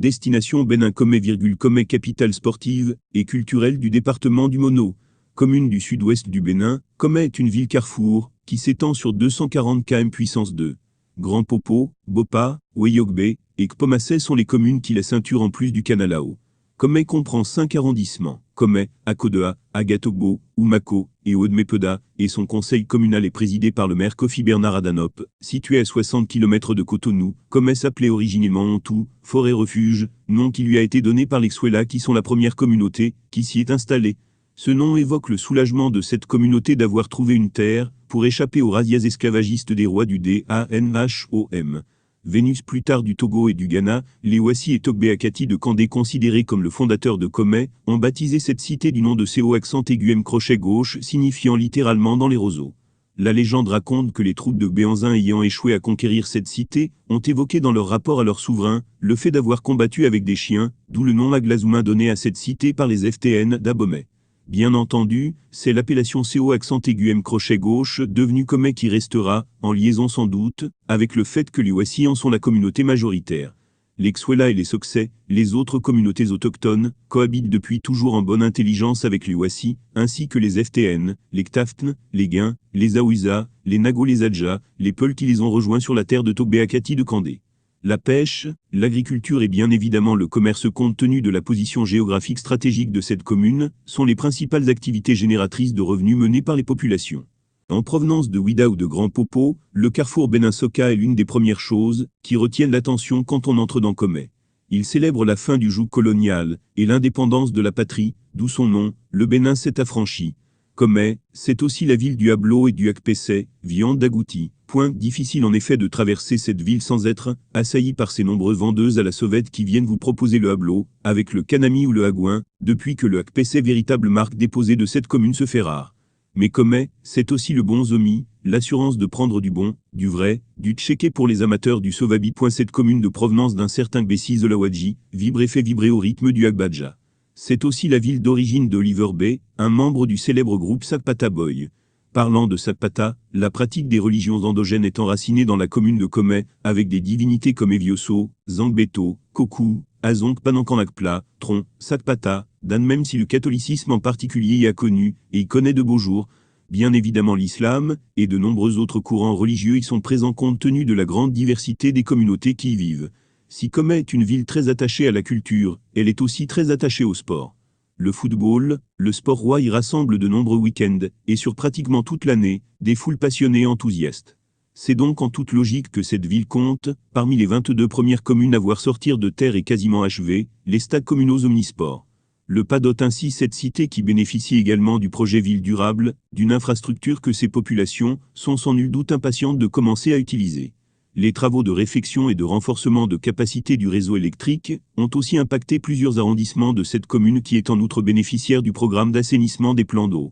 Destination Bénin Comé, Comé, capitale sportive et culturelle du département du Mono. Commune du sud-ouest du Bénin, Comé est une ville carrefour qui s'étend sur 240 km puissance 2. Grand Popo, Bopa, Weyogbe et Kpomassé sont les communes qui la ceinturent en plus du Canalao. Comé comprend 5 arrondissements, Comé, Akodea, Agatogbo, Oumako et Odmepeda, et son conseil communal est présidé par le maire Kofi Bernard Adanop. Situé à 60 km de Cotonou, Comé s'appelait originellement Ontou, forêt refuge, nom qui lui a été donné par les Xuela qui sont la première communauté qui s'y est installée. Ce nom évoque le soulagement de cette communauté d'avoir trouvé une terre pour échapper aux razzias esclavagistes des rois du DANHOM. Vénus plus tard du Togo et du Ghana, les Wassi et Togbe Akati de Kandé, considérés comme le fondateur de Comé, ont baptisé cette cité du nom de CO accent aigu M crochet gauche signifiant littéralement dans les roseaux. La légende raconte que les troupes de Béanzin ayant échoué à conquérir cette cité, ont évoqué dans leur rapport à leur souverain, le fait d'avoir combattu avec des chiens, d'où le nom Aglazouma donné à cette cité par les FTN d'Abomey. Bien entendu, c'est l'appellation CO accent aigu M crochet gauche devenue Comé qui restera, en liaison sans doute, avec le fait que les Wassi en sont la communauté majoritaire. Les Xuela et les Soxé, les autres communautés autochtones, cohabitent depuis toujours en bonne intelligence avec les Wassi, ainsi que les FTN, les Ktaftn, les Guins, les Aouisa, les Nago, les Adja, les Peuls qui les ont rejoints sur la terre de Togbe Akati de Kandé. La pêche, l'agriculture et bien évidemment le commerce compte tenu de la position géographique stratégique de cette commune, sont les principales activités génératrices de revenus menées par les populations. En provenance de Ouida ou de Grand Popo, le carrefour Bénin-Soka est l'une des premières choses qui retiennent l'attention quand on entre dans Comé. Il célèbre la fin du joug colonial et l'indépendance de la patrie, d'où son nom, le Bénin s'est affranchi. Comé, c'est aussi la ville du Hablo et du Akpessé, viande d'agouti. Point difficile en effet de traverser cette ville sans être assailli par ces nombreuses vendeuses à la sauvette qui viennent vous proposer le Hablo, avec le Kanami ou le Hagouin, depuis que le Akpessé, véritable marque déposée de cette commune, se fait rare. Mais Comé, c'est aussi le bon zomi, l'assurance de prendre du bon, du vrai, du tchéké pour les amateurs du Sovabi. Cette commune de provenance d'un certain Gbessi Zolawadji, vibre et fait vibrer au rythme du Agbadja. C'est aussi la ville d'origine d'Oliver Bay, un membre du célèbre groupe Sakpata Boy. Parlant de Sakpata, la pratique des religions endogènes est enracinée dans la commune de Comé, avec des divinités comme Evioso, Zangbeto, Koku, Azonk Panankanakpla, Tron, Sakpata, Dan, même si le catholicisme en particulier y a connu, et y connaît de beaux jours. Bien évidemment l'islam, et de nombreux autres courants religieux y sont présents compte tenu de la grande diversité des communautés qui y vivent. Si Comé est une ville très attachée à la culture, elle est aussi très attachée au sport. Le football, le sport roi, y rassemble de nombreux week-ends, et sur pratiquement toute l'année, des foules passionnées et enthousiastes. C'est donc en toute logique que cette ville compte, parmi les 22 premières communes à voir sortir de terre et quasiment achevées, les stades communaux omnisports. Le pas dote ainsi cette cité qui bénéficie également du projet Ville Durable, d'une infrastructure que ses populations sont sans nul doute impatientes de commencer à utiliser. Les travaux de réfection et de renforcement de capacité du réseau électrique ont aussi impacté plusieurs arrondissements de cette commune qui est en outre bénéficiaire du programme d'assainissement des plans d'eau.